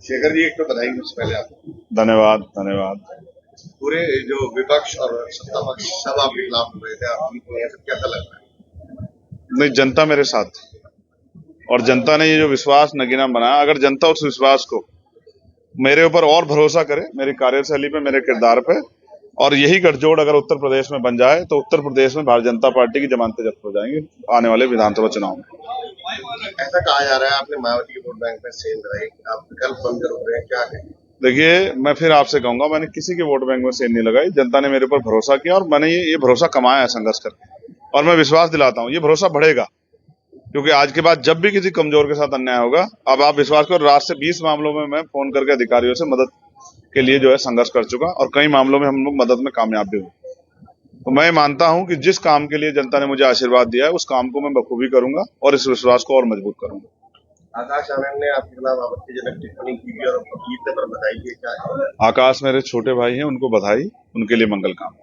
शेखर जी, एक तो बधाई सबसे पहले आपको। धन्यवाद धन्यवाद। पूरे जो विपक्ष और सत्ता पक्ष सब आपके खिलाफ हो रहे थे, आप जीत नहीं है, सब कैसा लग रहा है? नहीं, जनता मेरे साथ और जनता ने ये जो विश्वास नगीना बनाया, अगर जनता उस विश्वास को मेरे ऊपर और भरोसा करे, मेरी कार्यशैली पे, मेरे किरदार पे, और यही गठजोड़ अगर उत्तर प्रदेश में बन जाए तो उत्तर प्रदेश में भारतीय जनता पार्टी की जमानतें जब्त हो जाएंगी आने वाले विधानसभा चुनाव में। ऐसा कहा जा रहा है आपने मायावती के वोट बैंक में सेंध लगाई, आप विकल्प बंद कर रहे हैं, क्या है? देखिए, मैं फिर आपसे कहूंगा, मैंने किसी के वोट बैंक में सेंध नहीं लगाई। जनता ने मेरे ऊपर भरोसा किया और मैंने ये भरोसा कमाया है संघर्ष करके, और मैं विश्वास दिलाता हूं ये भरोसा बढ़ेगा, क्योंकि आज के बाद जब भी किसी कमजोर के साथ अन्याय होगा, अब आप विश्वास करो, रात से 20 मामलों में मैं फोन करके अधिकारियों से मदद के लिए जो है संघर्ष कर चुका, और कई मामलों में हम लोग मदद में कामयाब भी हुए। तो मैं मानता हूं कि जिस काम के लिए जनता ने मुझे आशीर्वाद दिया है, उस काम को मैं बखूबी करूंगा और इस विश्वास को और मजबूत करूंगा। आकाश आनंद ने आपके खिलाफ आपत्तिजनक टिप्पणी की भी और जीतने पर बधाई दी, क्या है? आकाश मेरे छोटे भाई हैं, उनको बधाई, उनके लिए मंगल काम।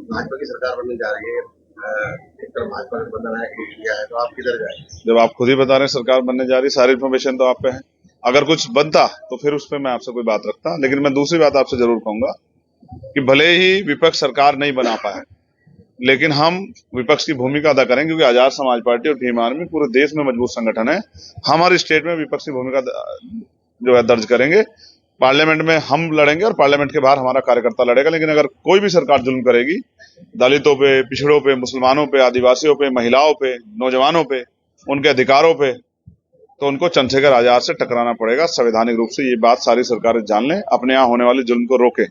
भाजपा की सरकार बनने जा रही है, एक तरफ भाजपा गठबंधन है, इंडिया है, तो आप किधर जाएंगे? जब आप खुद ही बता रहे हैं सरकार बनने जा रही, सारी इन्फॉर्मेशन तो आप पे है। अगर कुछ बनता तो फिर उस पर मैं आपसे कोई बात रखता, लेकिन मैं दूसरी बात आपसे जरूर कहूंगा कि भले ही विपक्ष सरकार नहीं बना पाए, लेकिन हम विपक्ष की भूमिका अदा करेंगे, क्योंकि आजाद समाज पार्टी और भीम आर्मी पूरे देश में मजबूत संगठन है। हमारे स्टेट में विपक्ष की भूमिका जो है दर्ज करेंगे। पार्लियामेंट में हम लड़ेंगे और पार्लियामेंट के बाहर हमारा कार्यकर्ता लड़ेगा। लेकिन अगर कोई भी सरकार जुल्म करेगी दलितों पे, पिछड़ों पे, मुसलमानों पे, आदिवासियों पे, महिलाओं पे, नौजवानों पे, उनके अधिकारों पे, तो उनको चंद्रशेखर आजाद से टकराना पड़ेगा संवैधानिक रूप से। ये बात सारी सरकारें जान लें, अपने यहाँ होने वाले जुल्म को रोके।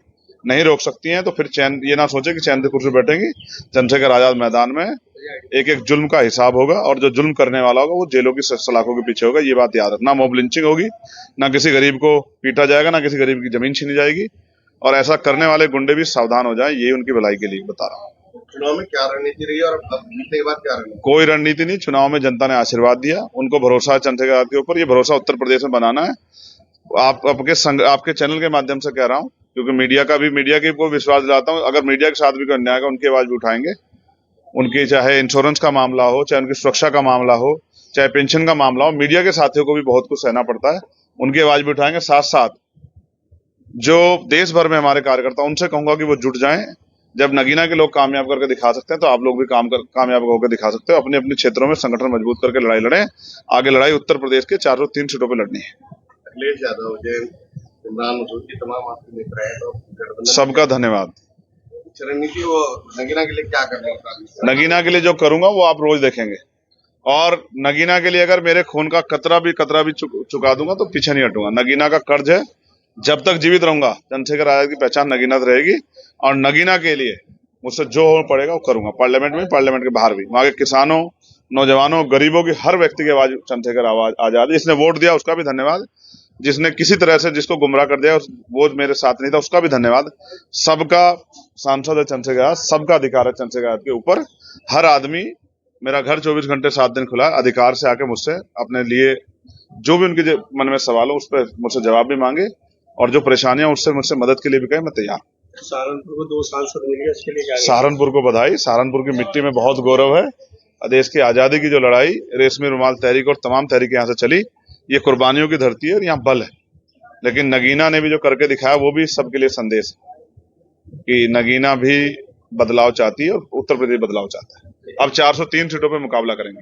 नहीं रोक सकती हैं तो फिर चैन ये ना सोचे कि चैन से कुर्सी बैठेंगी। चंद्रशेखर आजाद मैदान में एक एक जुल्म का हिसाब होगा, और जो जुल्म करने वाला होगा वो जेलों की सलाखों के पीछे होगा। ये बात याद रखना। मॉब लिंचिंग होगी, ना किसी गरीब को पीटा जाएगा, ना किसी गरीब की जमीन छीनी जाएगी, और ऐसा करने वाले गुंडे भी सावधान हो जाएं। ये उनकी भलाई के लिए बता रहा हूँ। चुनाव में क्या रणनीति रही और अब जीतने के बाद क्या रणनीति? कोई रणनीति नहीं। चुनाव में जनता ने आशीर्वाद दिया, उनको भरोसा है चंद्रशेखर आजाद के ऊपर। ये भरोसा उत्तर प्रदेश में बनाना है। आपके चैनल के माध्यम से कह रहा हूँ, क्योंकि मीडिया के को विश्वास दिलाता हूँ, अगर मीडिया के साथ भी कोई अन्याय होगा, उनकी आवाज भी उठाएंगे। उनकी चाहे इंश्योरेंस का मामला हो, चाहे उनकी सुरक्षा का मामला हो, चाहे पेंशन का मामला हो, मीडिया के साथियों को भी बहुत कुछ सहना पड़ता है, उनकी आवाज भी उठाएंगे। साथ साथ जो देश भर में हमारे कार्यकर्ता, उनसे कहूंगा कि वो जुट जाएं। जब नगीना के लोग कामयाब करके दिखा सकते हैं, तो आप लोग भी कामयाब होकर दिखा सकते हो। अपने अपने क्षेत्रों में संगठन मजबूत करके लड़ाई लड़ें। आगे लड़ाई उत्तर प्रदेश के 403 सीटों पर लड़नी है। अखिलेश यादव, इमरान मसूद की तमाम आपके मित्र हैं, तो गठबंधन सबका धन्यवाद। रणनीति वो नगीना के लिए क्या करने का? नगीना के लिए जो करूंगा वो आप रोज देखेंगे, और नगीना के लिए अगर मेरे खून का कतरा भी चुका दूंगा तो पीछे नहीं हटूंगा। नगीना का कर्ज है, जब तक जीवित रहूंगा चंद्रशेखर आजाद की पहचान नगीना रहेगी, और नगीना के लिए मुझसे जो हो पड़ेगा वो करूंगा। पार्लियामेंट में, पार्लियामेंट के बाहर भी। वहां के किसानों, नौजवानों, गरीबों की, हर व्यक्ति की आवाज चंद्रशेखर आजाद। जिसने वोट दिया उसका भी धन्यवाद, जिसने किसी तरह से जिसको गुमराह कर दिया वो मेरे साथ नहीं था, उसका भी धन्यवाद। सबका सांसद है चंद्रशेखर आजाद, सबका अधिकार है चंद्रशेखर आजाद के ऊपर। हर आदमी, मेरा घर 24 घंटे 7 दिन खुला है, अधिकार से आके मुझसे अपने लिए जो भी उनके मन में सवाल हो उस पर मुझसे जवाब भी मांगे, और जो परेशानियां उससे मुझसे मदद के लिए भी कहे, मैं तैयार। सहारनपुर को 2 सांसद मिले, इसके लिए क्या? सहारनपुर को बधाई। सहारनपुर की मिट्टी में बहुत गौरव है। देश की आजादी की जो लड़ाई, रेशमी रुमाल तहरीक और तमाम तहरीकें यहाँ से चली, ये कुर्बानियों की धरती है और यहाँ बल है। लेकिन नगीना ने भी जो करके दिखाया वो भी सबके लिए संदेश है कि नगीना भी बदलाव चाहती है और उत्तर प्रदेश बदलाव चाहता है। अब 403 सीटों पे मुकाबला करेंगे।